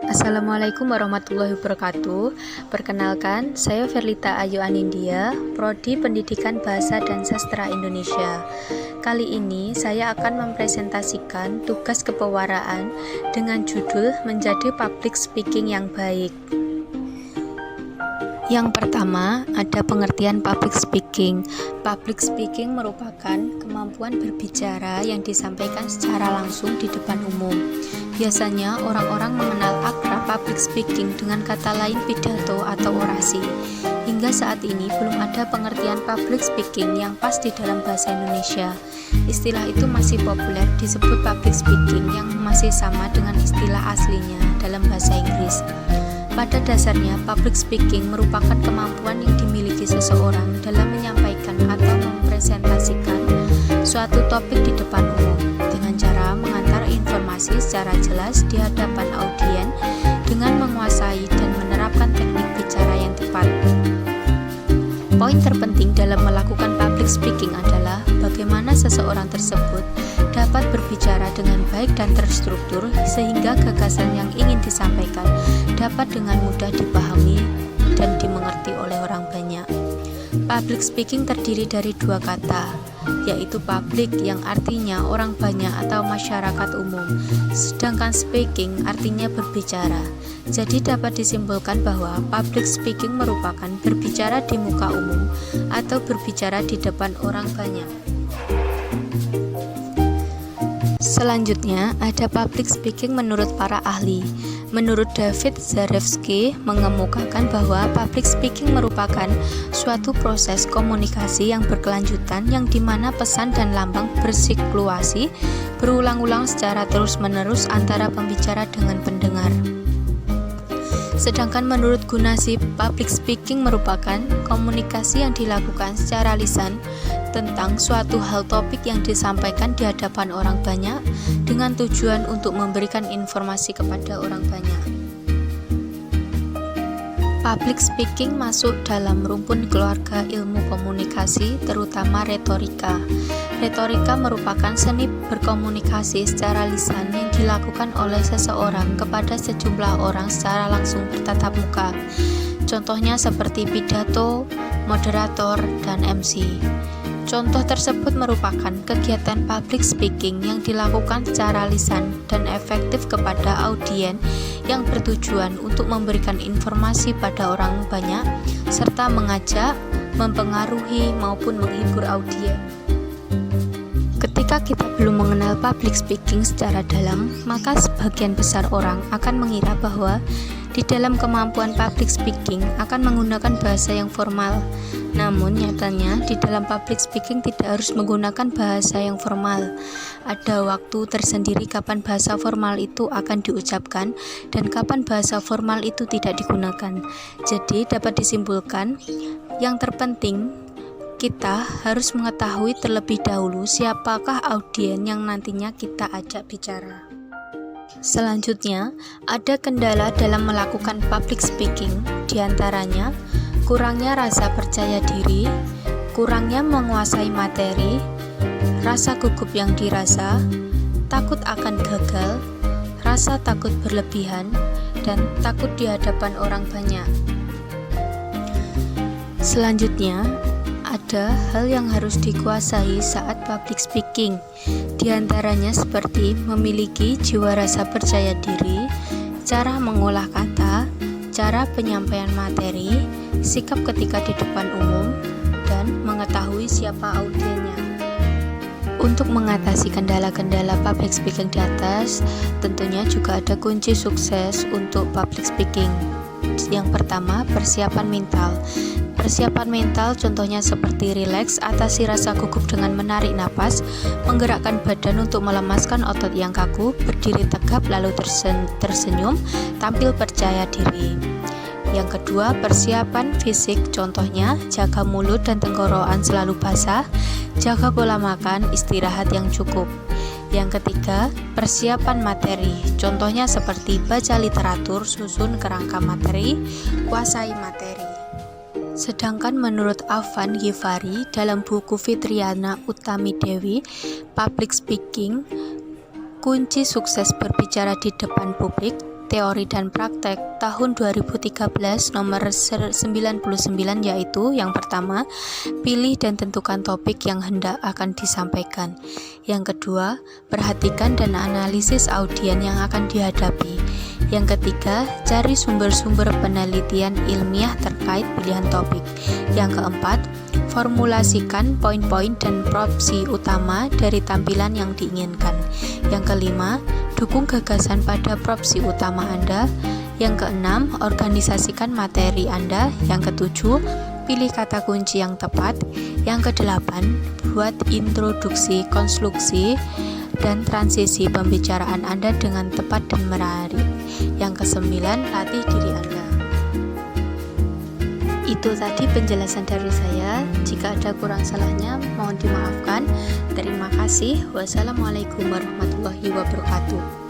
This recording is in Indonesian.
Assalamualaikum warahmatullahi wabarakatuh. Perkenalkan, saya Verlita Ayu Anindya, Prodi Pendidikan Bahasa dan Sastra Indonesia. Kali ini saya akan mempresentasikan tugas kepewaraan dengan judul Menjadi Public Speaking yang Baik. Yang pertama, ada pengertian public speaking. Public speaking merupakan kemampuan berbicara yang disampaikan secara langsung di depan umum. Biasanya orang-orang mengenal akrab public speaking dengan kata lain pidato atau orasi. Hingga saat ini belum ada pengertian public speaking yang pas di dalam bahasa Indonesia. Istilah itu masih populer disebut public speaking yang masih sama dengan istilah aslinya dalam bahasa Inggris. Pada dasarnya, public speaking merupakan kemampuan yang dimiliki seseorang dalam menyampaikan atau mempresentasikan suatu topik di depan umum dengan cara mengantar informasi secara jelas di hadapan audien dengan menguasai dan menerapkan teknik bicara yang tepat. Poin terpenting dalam melakukan public speaking adalah bagaimana seseorang tersebut dapat berbicara dengan baik dan terstruktur sehingga gagasan yang ingin disampaikan dapat dengan mudah dipahami dan dimengerti oleh orang banyak. Public speaking terdiri dari dua kata, yaitu public yang artinya orang banyak atau masyarakat umum, sedangkan speaking artinya berbicara. Jadi dapat disimpulkan bahwa public speaking merupakan berbicara di muka umum atau berbicara di depan orang banyak. Selanjutnya, ada public speaking menurut para ahli. Menurut David Zarefsky mengemukakan bahwa public speaking merupakan suatu proses komunikasi yang berkelanjutan yang dimana pesan dan lambang bersirkulasi berulang-ulang secara terus-menerus antara pembicara dengan pendengar. Sedangkan menurut Gunasip, public speaking merupakan komunikasi yang dilakukan secara lisan tentang suatu hal topik yang disampaikan di hadapan orang banyak dengan tujuan untuk memberikan informasi kepada orang banyak. Public speaking masuk dalam rumpun keluarga ilmu komunikasi, terutama retorika. Retorika merupakan seni berkomunikasi secara lisan yang dilakukan oleh seseorang kepada sejumlah orang secara langsung bertatap muka. Contohnya seperti pidato, moderator, dan MC. Contoh tersebut merupakan kegiatan public speaking yang dilakukan secara lisan dan efektif kepada audien yang bertujuan untuk memberikan informasi pada orang banyak serta mengajak, mempengaruhi maupun menghibur audien. Ketika kita belum mengenal public speaking secara dalam, maka sebagian besar orang akan mengira bahwa di dalam kemampuan public speaking akan menggunakan bahasa yang formal. Namun nyatanya di dalam public speaking tidak harus menggunakan bahasa yang formal. Ada waktu tersendiri kapan bahasa formal itu akan diucapkan dan kapan bahasa formal itu tidak digunakan. Jadi dapat disimpulkan, yang terpenting kita harus mengetahui terlebih dahulu siapakah audien yang nantinya kita ajak bicara. Selanjutnya, ada kendala dalam melakukan public speaking, diantaranya kurangnya rasa percaya diri, kurangnya menguasai materi, rasa gugup yang dirasa, takut akan gagal, rasa takut berlebihan, dan takut di hadapan orang banyak. Selanjutnya, ada hal yang harus dikuasai saat public speaking, diantaranya seperti memiliki jiwa rasa percaya diri, cara mengolah kata, cara penyampaian materi, sikap ketika di depan umum, dan mengetahui siapa audiennya. Untuk mengatasi kendala-kendala public speaking di atas, tentunya juga ada kunci sukses untuk public speaking. Yang pertama, persiapan mental. Persiapan mental contohnya seperti rileks, atasi rasa gugup dengan menarik napas, menggerakkan badan untuk melemaskan otot yang kaku, berdiri tegap lalu tersenyum, tampil percaya diri. Yang kedua, persiapan fisik, contohnya jaga mulut dan tenggorokan selalu basah, jaga pola makan, istirahat yang cukup. Yang ketiga, persiapan materi, contohnya seperti baca literatur, susun kerangka materi, kuasai materi. Sedangkan menurut Afan Ghifari dalam buku Fitriana Utami Dewi, public speaking, kunci sukses berbicara di depan publik Teori dan Praktek tahun 2013 nomor 99, yaitu yang pertama, pilih dan tentukan topik yang hendak akan disampaikan. Yang kedua, perhatikan dan analisis audien yang akan dihadapi. Yang ketiga, cari sumber-sumber penelitian ilmiah terkait pilihan topik. Yang keempat, formulasikan poin-poin dan propsi utama dari tampilan yang diinginkan. Yang kelima, dukung gagasan pada propsi utama Anda. Yang keenam, organisasikan materi Anda. Yang ketujuh, pilih kata kunci yang tepat. Yang kedelapan, buat introduksi, konstruksi, dan transisi pembicaraan Anda dengan tepat dan menarik. Yang kesembilan, latih diri Anda. Itu tadi penjelasan dari saya. Jika ada kurang salahnya, mohon dimaafkan. Terima kasih. Wassalamualaikum warahmatullahi wabarakatuh.